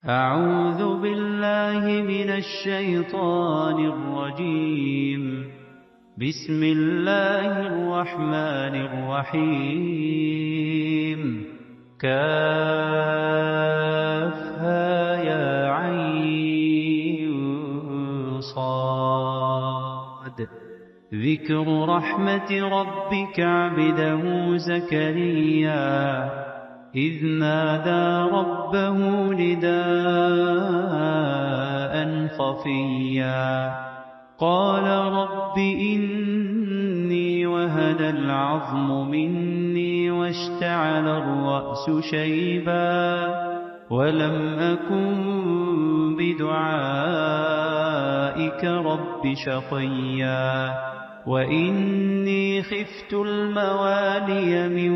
أعوذ بالله من الشيطان الرجيم. بسم الله الرحمن الرحيم. كافها يا عين صاد. ذكر رحمة ربك عبده زكريا إذ نادى ربه نداء خفيا قال رب إني وهن العظم مني واشتعل الرأس شيبا ولم أكن بدعائك رب شقيا وإني خفت الموالي من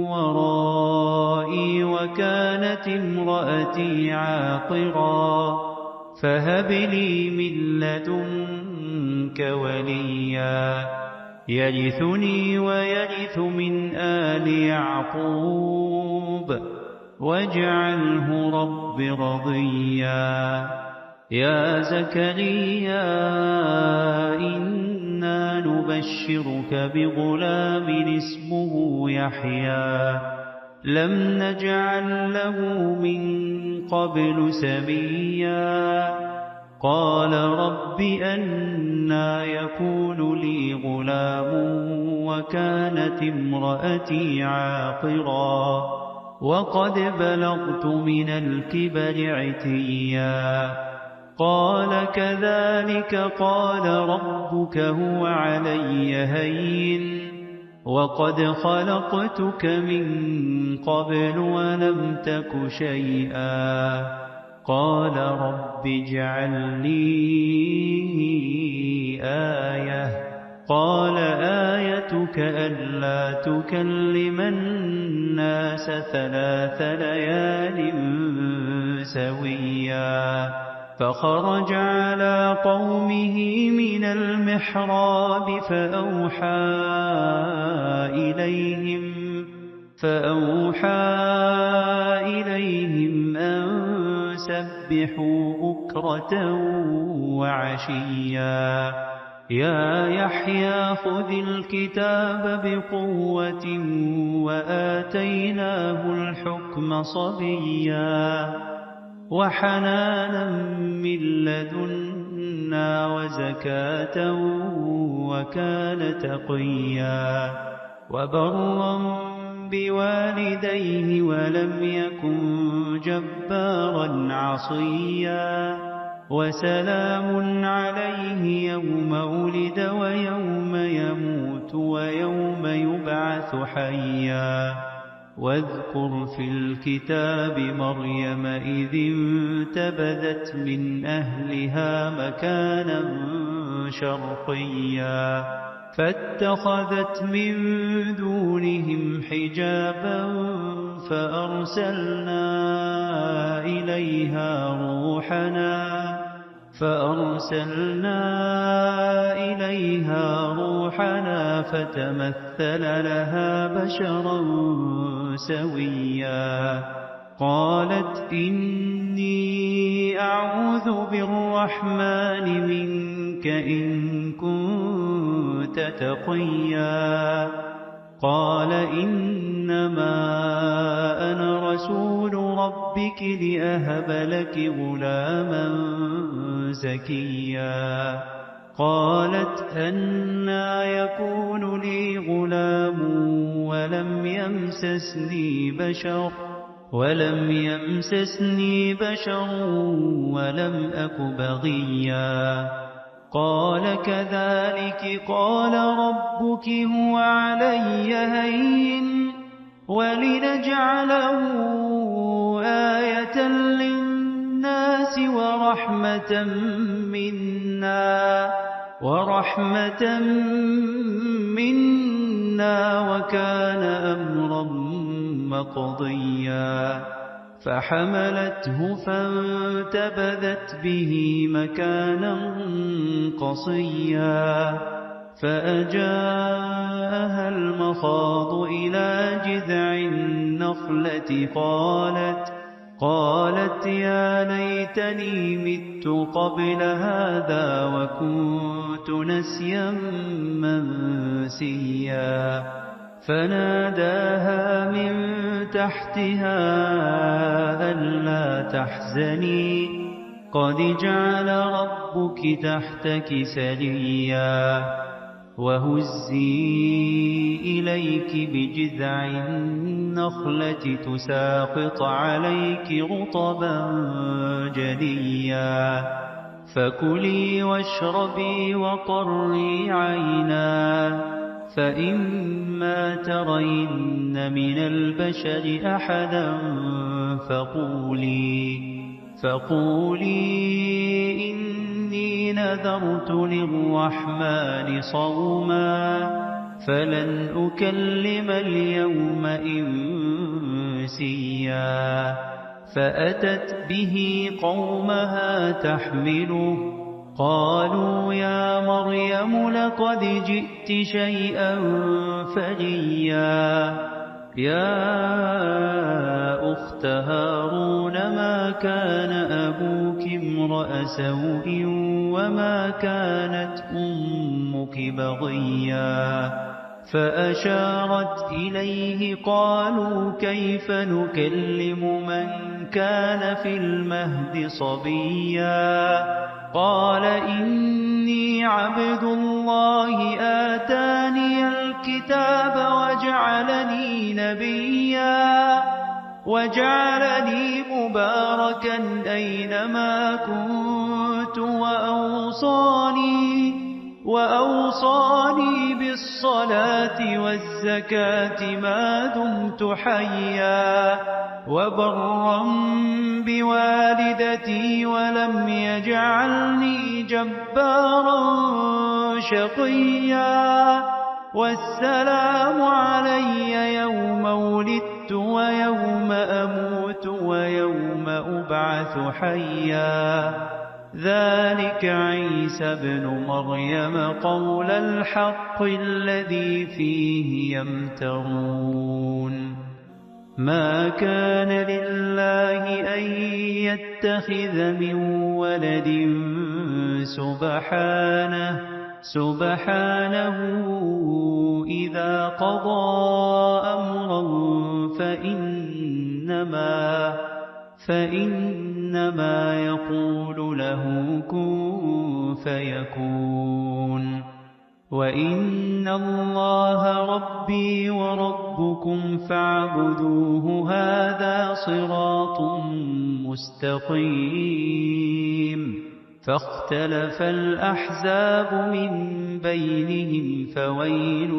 ورائي وكانت امرأتي عاقرا فهب لي من لدنك وليا يرثني ويرث من آل يعقوب واجعله رب رضيا. يا زكريا إنا نبشرك بغلام اسمه يحيى لم نجعل له من قبل سميا قال رب أنى يكون لي غلام وكانت امرأتي عاقرا وقد بلغت من الكبر عتيا قال كذلك قال ربك هو علي هين وقد خلقتك من قبل ولم تك شيئا قال رب اجعل لي آية قال آيتك ألا تكلم الناس 3 ليال سويا فخرج على قومه من المحراب فأوحى إليهم أن سبحوا بكرة وعشيا يا يحيى خذ الكتاب بقوة وآتيناه الحكم صبيا وحنانا من لدنا وزكاة وكان تقيا وبرا بوالديه ولم يكن جبارا عصيا وسلام عليه يوم ولد ويوم يموت ويوم يبعث حيا واذكر في الكتاب مريم إذ انتبذت من أهلها مكانا شرقيا فاتخذت من دونهم حجابا فأرسلنا إليها روحنا فتمثل لها بشرا سويا قالت إني أعوذ بالرحمن منك إن كنت تقيا قال إنما أنا رسول ربك لأهب لك غلاما زكيا قالت أنى يكون لي غلام ولم يمسسني بشر ولم أك بغيا قال كذلك قال ربك هو علي هين ولنجعله آية للناس ورحمة منا وكان أمرا مقضيا فحملته فانتبذت به مكانا قصيا فأجاءها المخاض إلى جذع النخلة قالت يا ليتني مت قبل هذا وكنت نسيا منسيا فناداها من تحتها ألا تحزني قد جعل ربك تحتك سريا وهزي إليك بجذع النخلة تساقط عليك رطبا جنيا فكلي واشربي وقري عينا فإما ترين من البشر أحدا فقولي إني نذرت للرحمن صوما فلن أكلم اليوم إنسيا فأتت به قومها تحمله قالوا يا مريم لقد جئت شيئا فريا يا أخت هارون ما كان أبوك امرأ سوء وما كانت أمك بغيا فأشارت إليه قالوا كيف نكلم من كان في المهد صبيا قال إني عبد الله آتاني الكتاب وجعلني نبيا وجعلني مباركا أينما كنت وأوصاني بالصلاة والزكاة ما دمت حيا وبرا بوالدتي ولم يجعلني جبارا شقيا والسلام علي يوم ولدت ويوم أموت ويوم أبعث حيا ذلك عيسى ابن مريم قول الحق الذي فيه يمترون ما كان لله أن يتخذ من ولد سبحانه إذا قضى أمرا فإنما يقول له كن فيكون وإن الله ربي وربكم فاعبدوه هذا صراط مستقيم فاختلف الأحزاب من بينهم فويل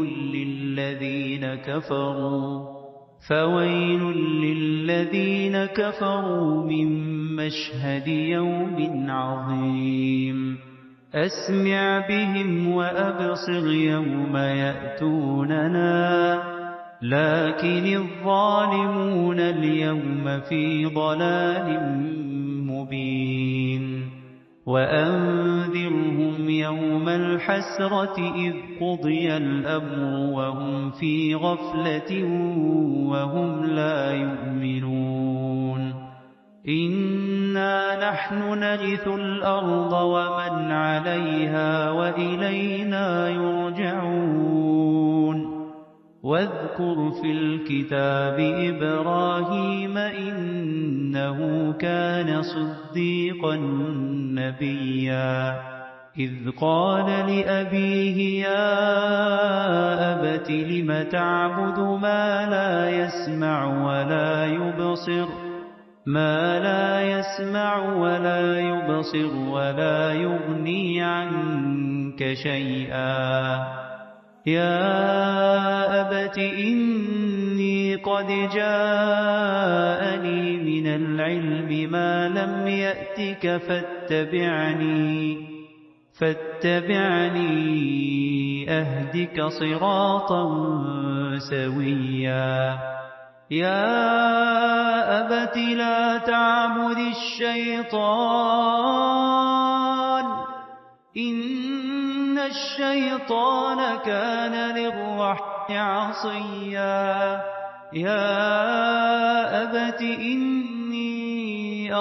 للذين كفروا من مشهد يوم عظيم أسمع بهم وأبصر يوم يأتوننا لكن الظالمون اليوم في ضلال مبين وأنذرهم يوم الحسرة إذ قضي الأمر وهم في غفلة وهم لا يؤمنون إنا نحن نرث الأرض ومن عليها وإلينا يرجعون واذكر في الكتاب إبراهيم إنه كان صديقا نبيا إذ قال لأبيه يا أبت لم تعبد ما لا يسمع ولا يبصر ولا يغني عنك شيئا يا أبت إني قد جاءني من العلم ما لم يأتك فاتبعني أهدك صراطا سويا يا أبت لا تعبد الشيطان إن الشيطان كان للرحمن عصيا يا أبت إني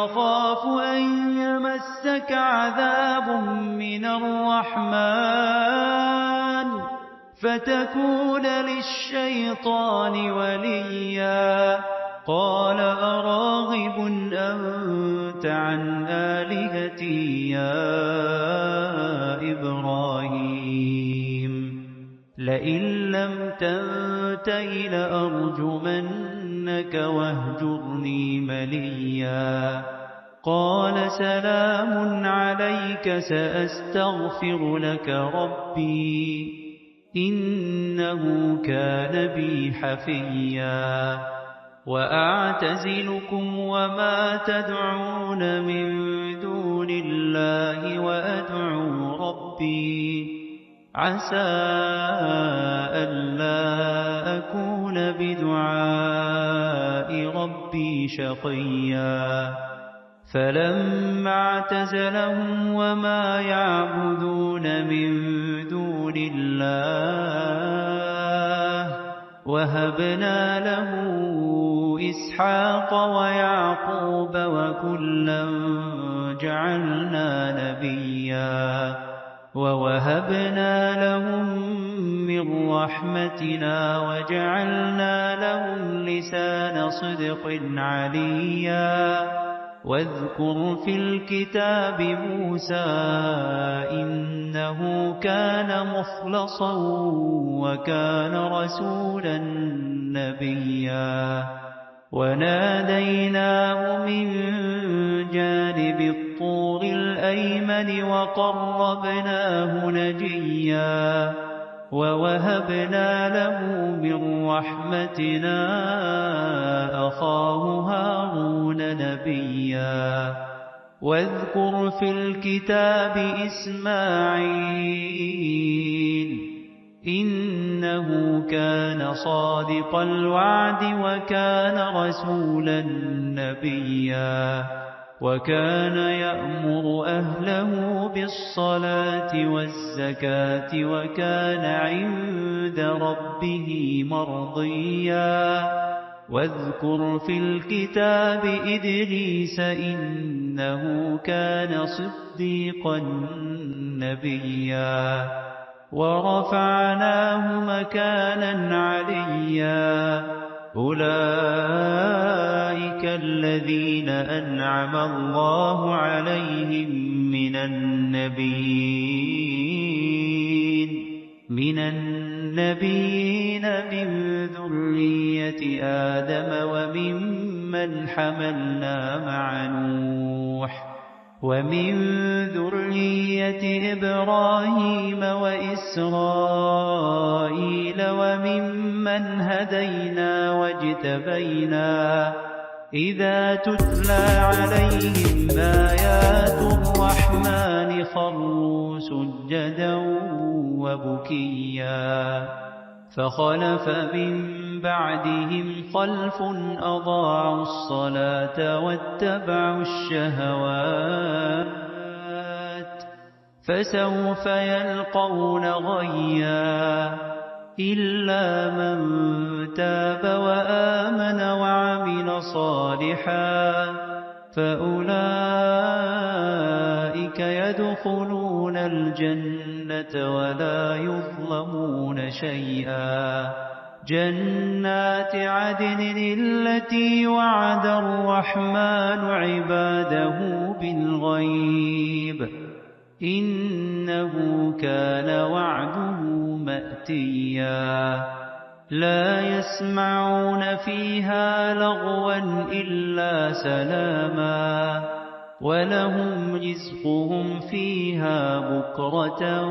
أخاف أن يمسك عذاب من الرحمن فتكون للشيطان وليا قال أراغب أنت عن آلهتي يا إبراهيم لئن لم تنته لأرجمنك واهجرني مليا قال سلام عليك سأستغفر لك ربي إنه كان بي حفيا وأعتزلكم وما تدعون من دون الله وأدعو ربي عسى ألا أكون بدعاء ربي شقيا فلما اعتزلهم وما يعبدون من دون الله وهبنا له إسحاق ويعقوب وكلا جعلنا نبيا ووهبنا لهم من رحمتنا وجعلنا لهم لسان صدق عليا واذكر في الكتاب موسى إنه كان مخلصا وكان رسولا نبيا وناديناه من جانب الطور الأيمن وقربناه نجيا ووهبنا له من رحمتنا أخاه هارون نبيا واذكر في الكتاب إسماعيل إنه كان صادق الوعد وكان رسولا نبيا وكان يأمر أهله بالصلاة والزكاة وكان عند ربه مرضيا واذكر في الكتاب إدريس إنه كان صديقا نبيا ورفعناه مكانا عليا أولئك الذين أنعم الله عليهم من النبيين من ذرية آدم وممن حملنا مع نوح ومن ذرية إبراهيم وإسرائيل وممن هدينا واجتبينا إذا تتلى عليهم آيات الرحمن خروا سجدا وبكيا فخلف من بعدهم خلف أضاعوا الصلاة واتبعوا الشهوات فسوف يلقون غيا إلا من تاب وآمن وعمل صالحا فأولئك يدخلون الجنة ولا يظلمون شيئا جنات عدن التي وعد الرحمن عباده بالغيب إنه كان وعده مأتيا لا يسمعون فيها لغوا إلا سلاما ولهم رزقهم فيها بكرة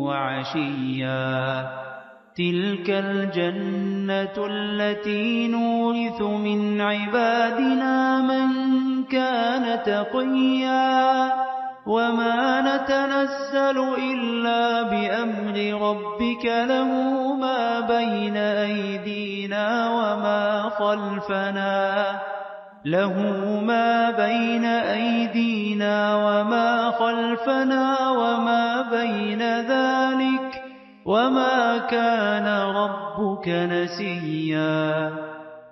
وعشيا تلك الجنة التي نورث من عبادنا من كان تقيا وما نتنزل إلا بأمر ربك له ما بين أيدينا وما خلفنا وما بين ذلك وما كان ربك نسيا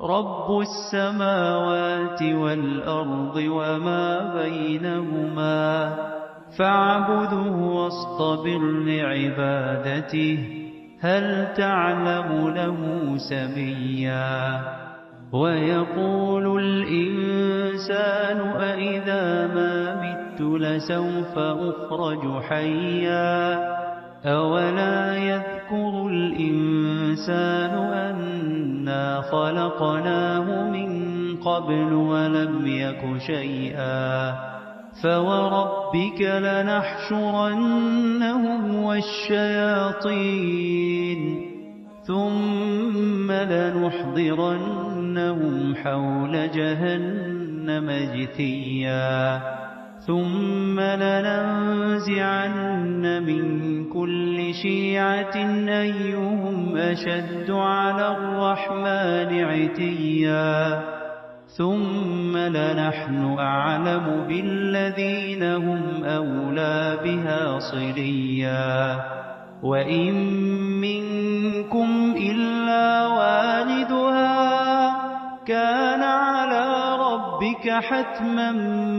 رب السماوات والأرض وما بينهما فاعبده واصطبر لعبادته هل تعلم له سميا ويقول الإنسان أإذا ما مت لسوف أخرج حيا أولا يذكر الإنسان أنا خلقناه من قبل ولم يك شيئا فوربك لنحشرنهم والشياطين ثم لنحضرنهم حول جهنم جثيا ثم لننزعن من كل شيعة أيهم أشد على الرحمن عتيا ثم لنحن أعلم بالذين هم أولى بها صليا وإن منكم إلا واردها كان على ربك حتما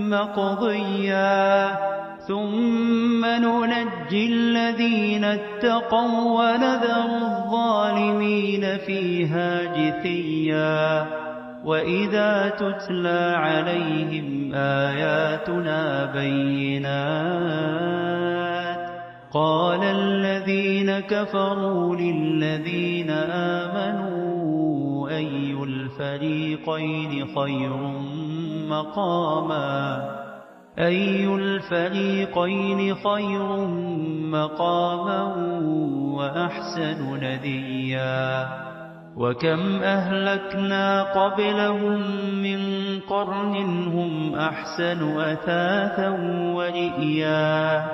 مقضيا ثم ننجي الذين اتقوا ونذر الظالمين فيها جثيا وإذا تتلى عليهم آياتنا بينات قال الذين كفروا للذين آمنوا أي الفريقين خير مقاما وأحسن نديا وكم أهلكنا قبلهم من قرن هم أحسن أثاثا ورئيا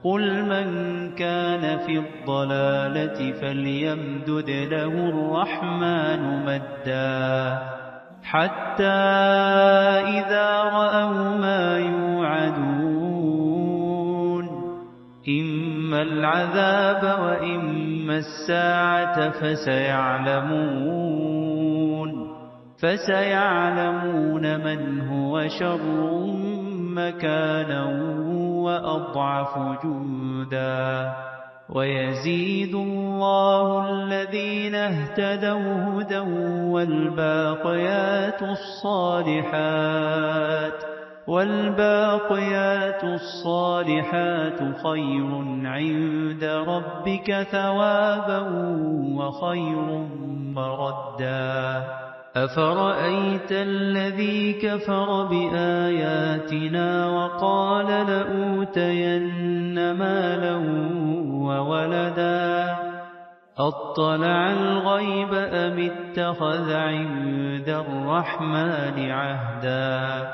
قل من كان في الضلالة فليمدد له الرحمن مدا حتى إذا رأوا ما يوعدون إما العذاب وإما الساعة فسيعلمون من هو شر مكانا وأضعف جندا ويزيد الله الذين اهتدوا هدى والباقيات الصالحات خير عند ربك ثوابا وخير مردا أفرأيت الذي كفر بآياتنا وقال لأوتين مالا وولدا أطلع الغيب أم اتخذ عند الرحمن عهدا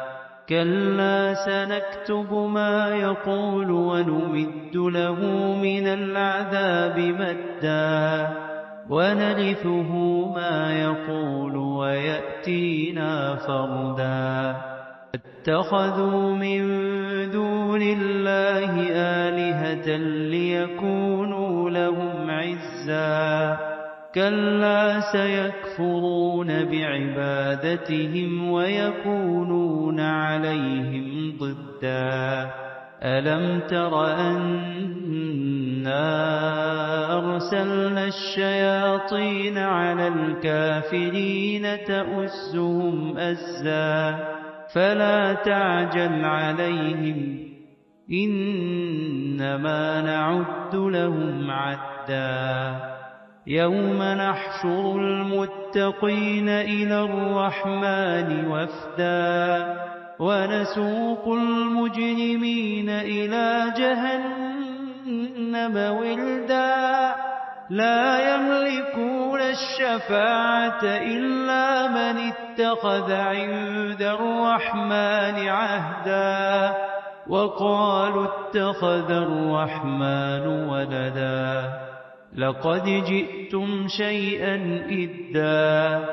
كلا سنكتب ما يقول ونمد له من العذاب مدا ونرثه ما يقول ويأتينا فردا اتخذوا من دون الله آلهة ليكونوا لهم عزا كلا سيكفرون بعبادتهم ويكونون عليهم ضدا ألم تر أنا أرسلنا الشياطين على الكافرين تؤزهم أزا فلا تعجل عليهم إنما نعد لهم عدا يوم نحشر المتقين إلى الرحمن وفدا ونسوق المجرمين إلى جهنم وردا لا يملكون الشفاعة إلا من اتخذ عند الرحمن عهدا وقالوا اتخذ الرحمن ولدا لقد جئتم شيئا إدا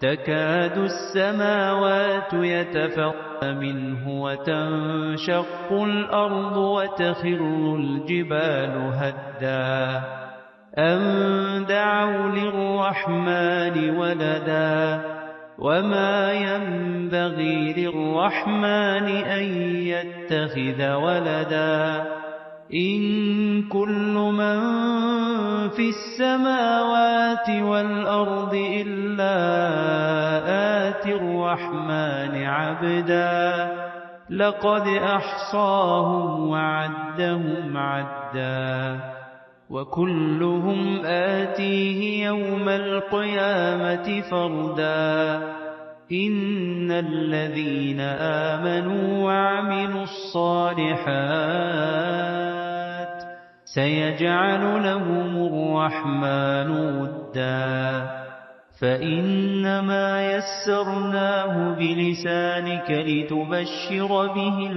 تكاد السماوات يتفطرن منه وتنشق الأرض وتخر الجبال هدا أن دعوا للرحمن ولدا وما ينبغي للرحمن أن يتخذ ولدا إن كل من في السماوات والأرض إلا آتي الرحمن عبدا لقد أحصاهم وعدهم عدا وكلهم آتيه يوم القيامة فردا إن الذين آمنوا وعملوا الصالحات سيجعل لهم الرحمن ودا فإنما يسرناه بلسانك لتبشر به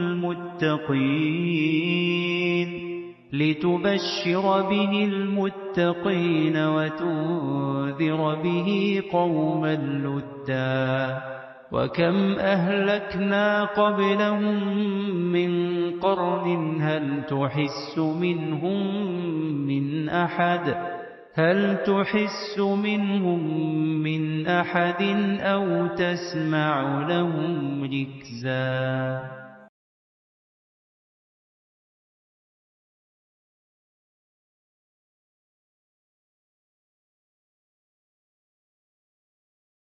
المتقين وتنذر به قوما لدا وكم أهلكنا قبلهم من قرن هل تحس منهم من أحد أو تسمع لهم ركزا